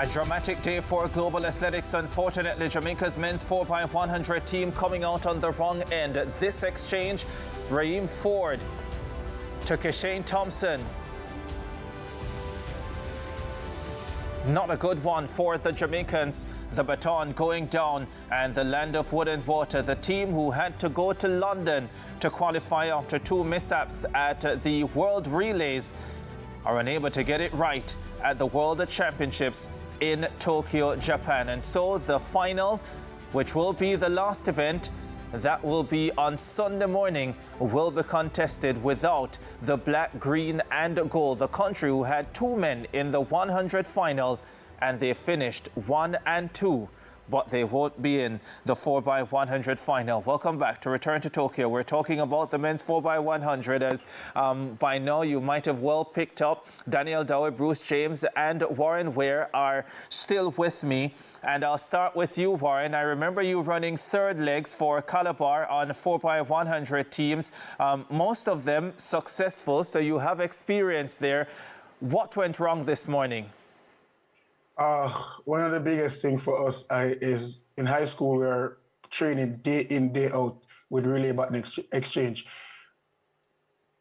A dramatic day for global athletics. Unfortunately, Jamaica's men's 4x100 team coming out on the wrong end. This exchange, Raheem Ford to Kishane Thompson. Not a good one for the Jamaicans. The Baton going down, and the land of wood and water, the team who had to go to London to qualify after two mishaps at the World Relays, are unable to get it right at the World Championships in Tokyo, Japan. And so the final, which will be the last event, that will be on Sunday morning, will be contested without the black, green and gold. The country who had two men in the 100 final, and they finished 1 and 2, but they won't be in the 4x100 final. Welcome back to Return to Tokyo. We're talking about the men's 4x100, as by now you might have well picked up. Daniel Dowie, Bruce James and Warren Ware are still with me. And I'll start with you, Warren. I remember you running third legs for Calabar on 4x100 teams, most of them successful, so you have experience there. What went wrong this morning? One of the biggest things for us is in high school, we are training day in, day out with relay baton exchange.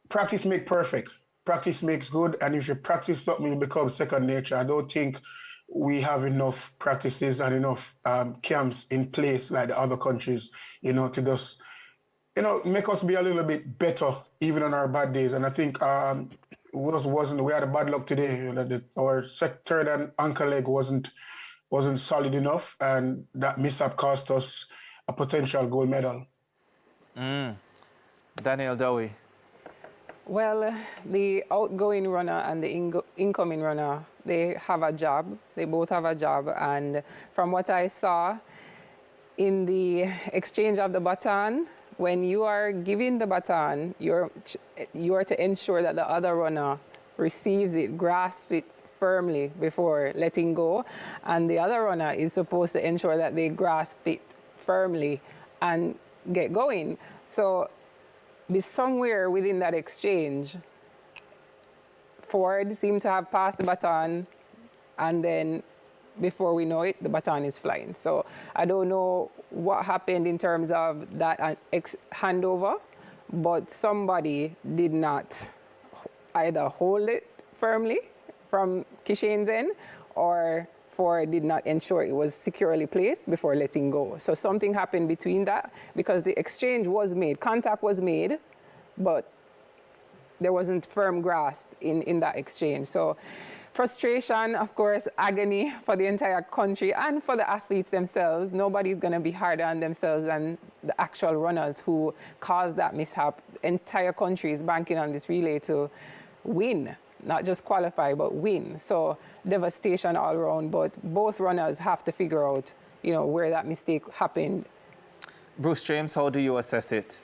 Practice makes perfect. Practice makes good. And if you practice something, it becomes second nature. I don't think we have enough practices and enough camps in place like the other countries, to just, make us be a little bit better even on our bad days. And I think we had a bad luck today. Our third and ankle leg wasn't solid enough, and that mishap cost us a potential gold medal. Daniel Dowie. Well, the outgoing runner and the incoming runner, they have a job. They both have a job. And from what I saw in the exchange of the baton, when you are giving the baton, you are to ensure that the other runner receives it, grasps it firmly before letting go. And the other runner is supposed to ensure that they grasp it firmly and get going. So somewhere within that exchange, Ford seemed to have passed the baton, and then before we know it, the baton is flying. So I don't know what happened in terms of that handover, but somebody did not either hold it firmly from Kishane's end, or Ford did not ensure it was securely placed before letting go. So something happened between that, because the exchange was made, contact was made, but there wasn't firm grasp in that exchange. So frustration, of course, agony for the entire country and for the athletes themselves. Nobody's going to be harder on themselves than the actual runners who caused that mishap. Entire country is banking on this relay to win, not just qualify, but win. So devastation all around, but both runners have to figure out, where that mistake happened. Bruce James, how do you assess it?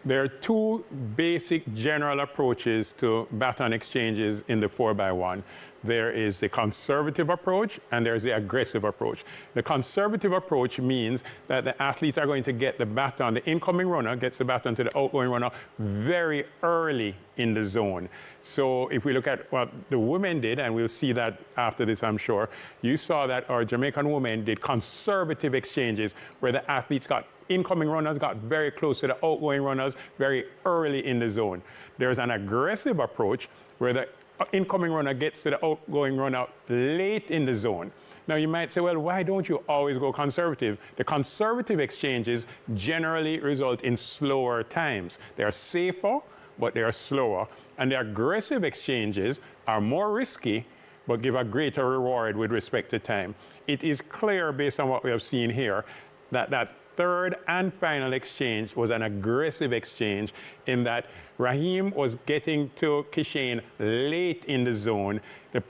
There are two basic general approaches to baton exchanges in the 4x1. There is the conservative approach and there's the aggressive approach. The conservative approach means that the athletes are going to get the baton, the incoming runner gets the baton to the outgoing runner very early in the zone. So if we look at what the women did, and we'll see that after this, I'm sure, you saw that our Jamaican women did conservative exchanges where the athletes incoming runners got very close to the outgoing runners very early in the zone. There's an aggressive approach where the incoming runner gets to the outgoing runner late in the zone. Now you might say, well, why don't you always go conservative? The conservative exchanges generally result in slower times. They are safer, but they are slower. And the aggressive exchanges are more risky, but give a greater reward with respect to time. It is clear, based on what we have seen here, that that third and final exchange was an aggressive exchange, in that Raheem was getting to Kishane late in the zone. The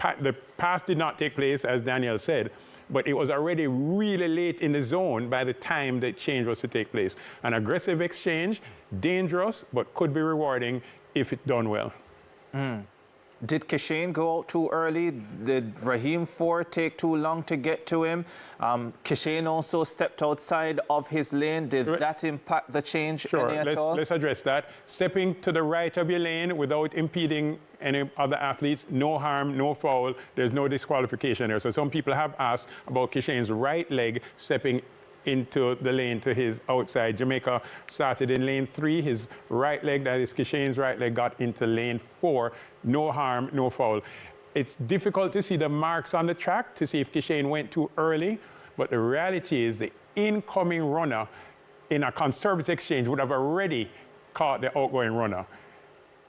pass did not take place, as Daniel said, but it was already really late in the zone by the time the exchange was to take place. An aggressive exchange, dangerous, but could be rewarding if it's done well. Did Kishane go out too early? Did Raheem Ford take too long to get to him? Kishane also stepped outside of his lane. Did that impact the change any at all? Let's address that. Stepping to the right of your lane without impeding any other athletes, no harm, no foul. There's no disqualification there. So some people have asked about Kishane's right leg stepping into the lane to his outside. Jamaica started in lane 3. His right leg, that is Kishane's right leg, got into lane 4. No harm, no foul. It's difficult to see the marks on the track to see if Kishane went too early, but the reality is the incoming runner in a conservative exchange would have already caught the outgoing runner.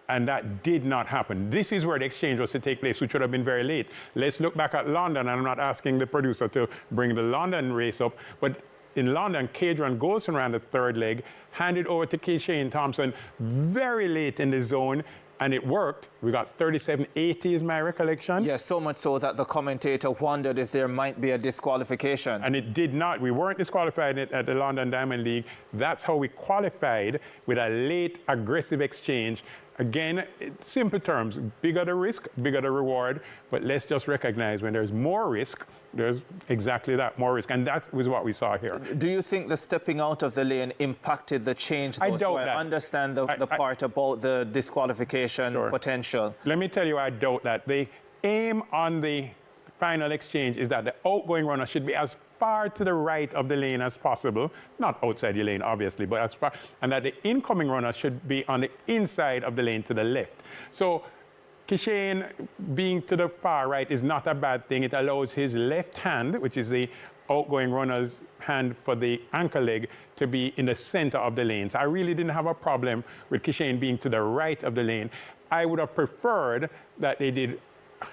And that did not happen. This is where the exchange was to take place, which would have been very late. Let's look back at London, and I'm not asking the producer to bring the London race up, but in London, Cadron Golson ran the third leg, handed over to Kishane Thompson very late in the zone, and it worked. We got 37.80 is my recollection. Yes, so much so that the commentator wondered if there might be a disqualification. And it did not. We weren't disqualified at the London Diamond League. That's how we qualified, with a late aggressive exchange. Again, simple terms, bigger the risk, bigger the reward, but let's just recognize when there's more risk, there's exactly that, more risk, and that was what we saw here. Do you think the stepping out of the lane impacted the change, though? I doubt that. I understand the part about the disqualification potential. Let me tell you, I doubt that. The aim on the final exchange is that the outgoing runner should be as far to the right of the lane as possible, not outside your lane, obviously, but as far, and that the incoming runner should be on the inside of the lane to the left. So Kishane being to the far right is not a bad thing. It allows his left hand, which is the outgoing runner's hand for the anchor leg, to be in the center of the lane. So I really didn't have a problem with Kishane being to the right of the lane. I would have preferred that they did,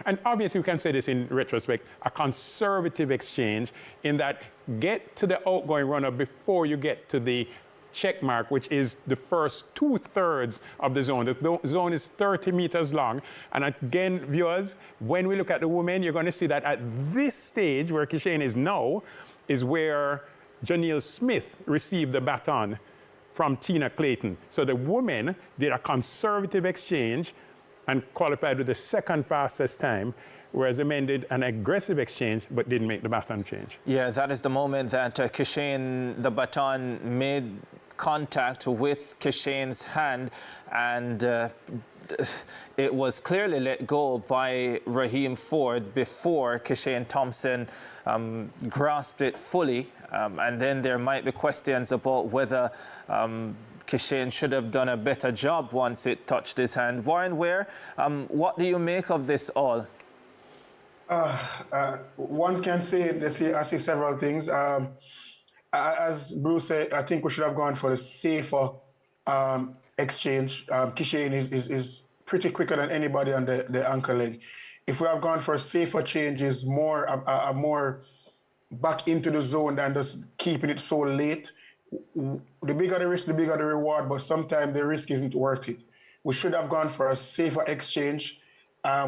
and obviously we can say this in retrospect, a conservative exchange, in that get to the outgoing runner before you get to the check mark, which is the first 2/3 of the zone. The zone is 30 meters long. And again, viewers, when we look at the women, you're going to see that at this stage where Kishane is now is where Janelle Smith received the baton from Tina Clayton. So the women did a conservative exchange and qualified with the second fastest time, whereas the men did an aggressive exchange but didn't make the baton change. Yeah, that is the moment that Kishane, the baton, made contact with Kishane's hand, and it was clearly let go by Raheem Ford before Kishane Thompson grasped it fully. And then there might be questions about whether Kishane should have done a better job once it touched his hand. Warren Ware, what do you make of this all? One can say, I see several things. As Bruce said, I think we should have gone for the safer exchange. Kishane is pretty quicker than anybody on the ankle leg. If we have gone for safer changes, more back into the zone than just keeping it so late, the bigger the risk, the bigger the reward, but sometimes the risk isn't worth it. We should have gone for a safer exchange.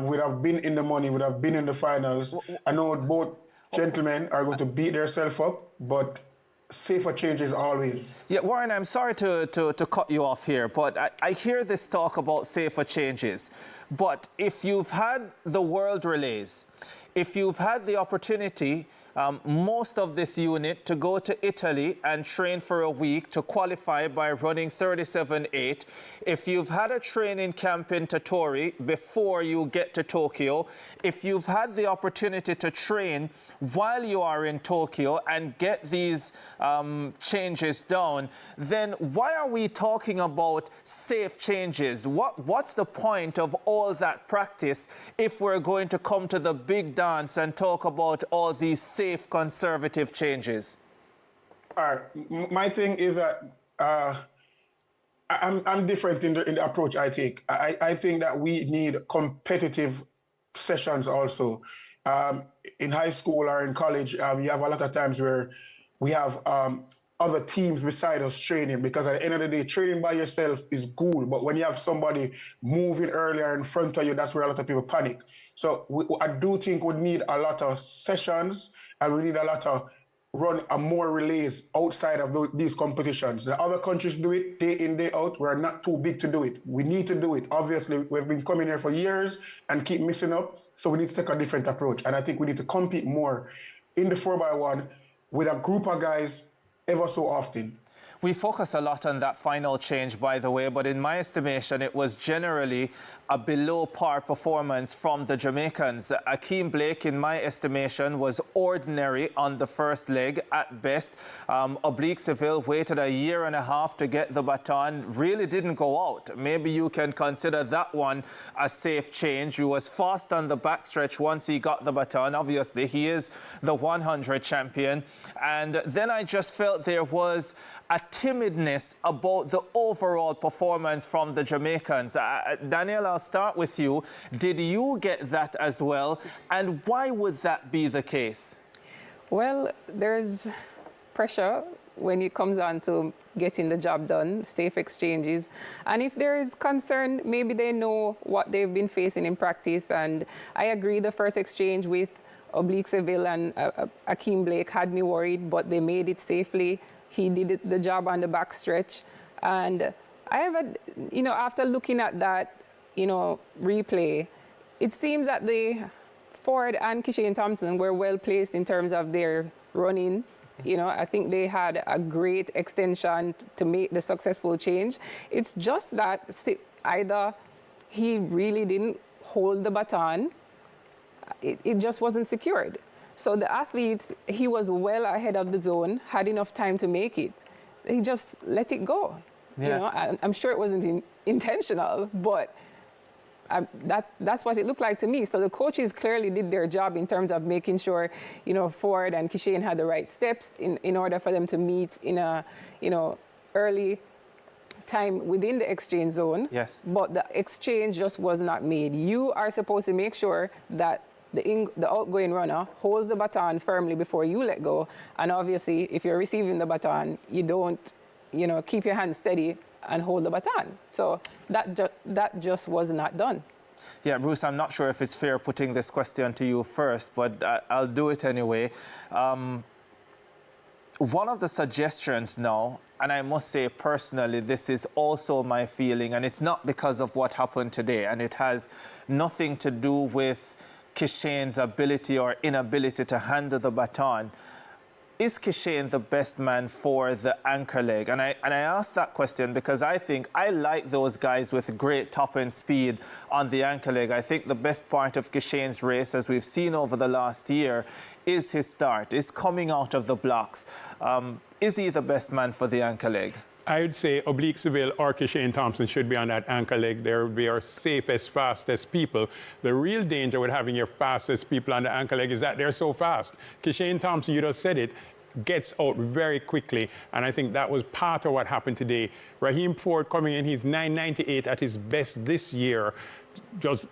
We'd have been in the money, would have been in the finals. I know both gentlemen are going to beat themselves up, but safer changes always. Yeah, Warren, I'm sorry to cut you off here, but I hear this talk about safer changes. But if you've had the World Relays, if you've had the opportunity, most of this unit, to go to Italy and train for a week to qualify by running 37.8, if you've had a training camp in Totori before you get to Tokyo, if you've had the opportunity to train while you are in Tokyo and get these changes down, then why are we talking about safe changes? What's the point of all that practice if we're going to come to the big dance and talk about all these safe conservative changes? All right, my thing is that I'm different in the approach I take. I think that we need competitive sessions also. In high school or in college, you have a lot of times where we have other teams beside us training, because at the end of the day, training by yourself is cool, but when you have somebody moving earlier in front of you, that's where a lot of people panic. So I do think we need a lot of sessions, and we need a lot of run a more relays outside of these competitions. The other countries do it day in, day out. We're not too big to do it. We need to do it. Obviously, we've been coming here for years and keep missing up, so we need to take a different approach. And I think we need to compete more in the 4x1 with a group of guys ever so often. We focus a lot on that final change, by the way, but in my estimation, it was generally a below par performance from the Jamaicans. Akeem Blake, in my estimation, was ordinary on the first leg at best. Oblique Seville waited a year and a half to get the baton, really didn't go out. Maybe you can consider that one a safe change. He was fast on the backstretch once he got the baton. Obviously, he is the 100 champion. And then I just felt there was a timidness about the overall performance from the Jamaicans. Daniel, I'll start with you. Did you get that as well? And why would that be the case? Well, there's pressure when it comes on to getting the job done, safe exchanges. And if there is concern, maybe they know what they've been facing in practice. And I agree, the first exchange with Oblique Seville and Akeem Blake had me worried, but they made it safely. He did the job on the backstretch. And I have, after looking at that, replay, it seems that the Ford and Kishane Thompson were well placed in terms of their running. I think they had a great extension to make the successful change. It's just that either he really didn't hold the baton, it just wasn't secured. So the athletes, he was well ahead of the zone, had enough time to make it. He just let it go. Yeah. I'm sure it wasn't intentional, but that's what it looked like to me. So the coaches clearly did their job in terms of making sure, Ford and Kishane had the right steps in order for them to meet in a, early time within the exchange zone. Yes. But the exchange just was not made. You are supposed to make sure that the outgoing runner holds the baton firmly before you let go. And obviously, if you're receiving the baton, you don't, keep your hand steady and hold the baton. So that just was not done. Yeah, Bruce, I'm not sure if it's fair putting this question to you first, but I'll do it anyway. One of the suggestions now, and I must say personally, this is also my feeling, and it's not because of what happened today, and it has nothing to do with Kishane's ability or inability to handle the baton. Is Kishane the best man for the anchor leg? And I ask that question because I think I like those guys with great top-end speed on the anchor leg. I think the best part of Kishane's race, as we've seen over the last year, is his start, is coming out of the blocks. Is he the best man for the anchor leg? I would say Oblique Seville or Kishane Thompson should be on that anchor leg. They are safest, fastest people. The real danger with having your fastest people on the anchor leg is that they're so fast. Kishane Thompson, you just said it, gets out very quickly. And I think that was part of what happened today. Raheem Ford coming in, he's 9.98 at his best this year.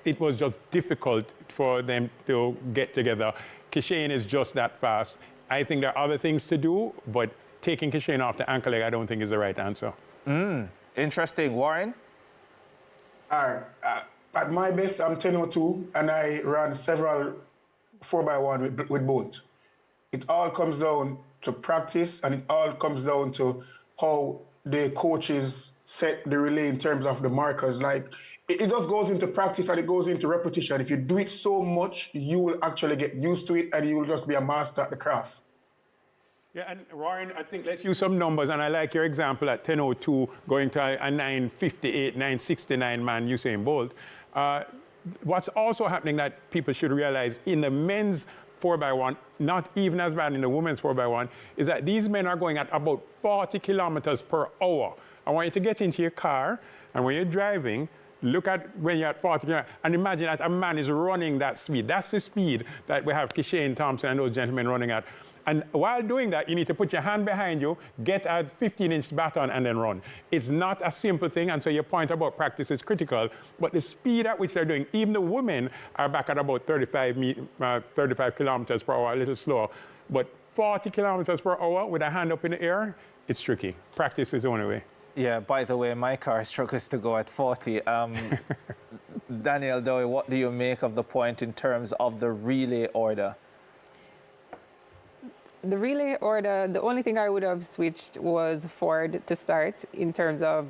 It was just difficult for them to get together. Kishane is just that fast. I think there are other things to do, but taking Kishane off the ankle leg, I don't think is the right answer. Interesting. Warren? All right. At my best, I'm 10.02, and I ran several 4x1 with both. It all comes down to practice, and it all comes down to how the coaches set the relay in terms of the markers. Like, it just goes into practice and it goes into repetition. If you do it so much, you will actually get used to it, and you will just be a master at the craft. Yeah, and Warren, I think let's use some numbers, and I like your example at 10.02 going to a 9.58, 9.69 man Usain Bolt. What's also happening that people should realize in the men's 4x1, not even as bad in the women's 4x1, is that these men are going at about 40 kilometers per hour. I want you to get into your car, and when you're driving, look at when you're at 40 kilometers, and imagine that a man is running that speed. That's the speed that we have Kishane Thompson and those gentlemen running at. And while doing that, you need to put your hand behind you, get a 15-inch baton, and then run. It's not a simple thing, and so your point about practice is critical, but the speed at which they're doing, even the women are back at about 35 kilometers per hour, a little slower. But 40 kilometers per hour with a hand up in the air, it's tricky. Practice is the only way. Yeah, by the way, my car struggles to go at 40. Daniel Dowie, what do you make of the point in terms of the relay order? The relay order, the only thing I would have switched was Ford to start in terms of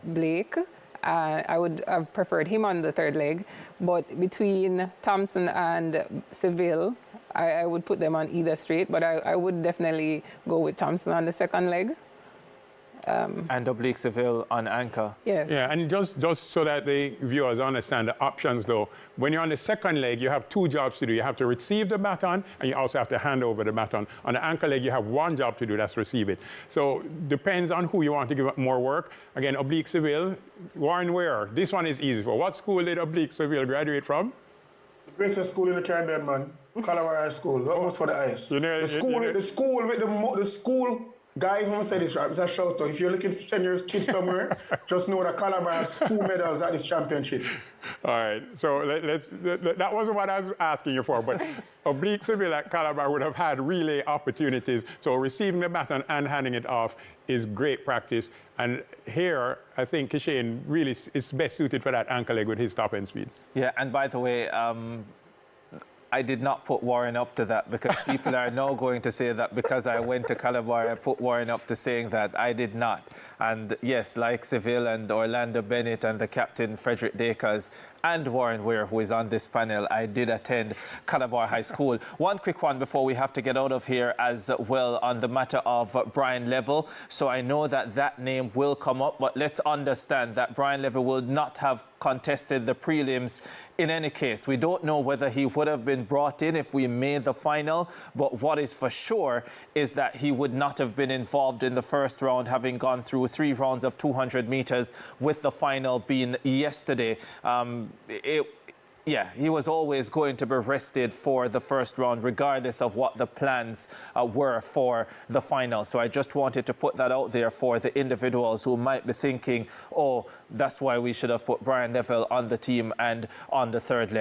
Blake. I would have preferred him on the third leg, but between Thompson and Seville, I would put them on either straight, but I would definitely go with Thompson on the second leg. And Oblique Seville on anchor. Yes. Yeah, and just so that the viewers understand the options, though, when you're on the second leg, you have two jobs to do. You have to receive the baton, and you also have to hand over the baton. On the anchor leg, you have one job to do, that's receive it. So depends on who you want to give more work. Again, Oblique Seville, Warren Ware. This one is easy for. What school did Oblique Seville graduate from? The greatest school in the Caribbean, man. Calabar High School. That was for the highest. The school. Guys, when I say this, it's a shout out. If you're looking to send your kids somewhere, just know that Calabar has 2 medals at this championship. All right, so that wasn't what I was asking you for, but Oblique Seville at Calabar would have had relay opportunities. So receiving the baton and handing it off is great practice. And here, I think Kishane really is best suited for that ankle leg with his top end speed. Yeah, and by the way, I did not put Warren up to that because people are now going to say that because I went to Calabar, I put Warren up to saying that. I did not. And yes, like Seville and Orlando Bennett and the captain Frederick Dakers and Warren Ware, who is on this panel, I did attend Calabar High School. One quick one before we have to get out of here as well on the matter of Brian Level. So I know that that name will come up, but let's understand that Brian Level will not have contested the prelims in any case. We don't know whether he would have been brought in if we made the final, but what is for sure is that he would not have been involved in the first round, having gone through 3 rounds of 200 meters, with the final being yesterday. Yeah, he was always going to be rested for the first round, regardless of what the plans were for the final. So I just wanted to put that out there for the individuals who might be thinking, oh, that's why we should have put Brian Neville on the team and on the third leg.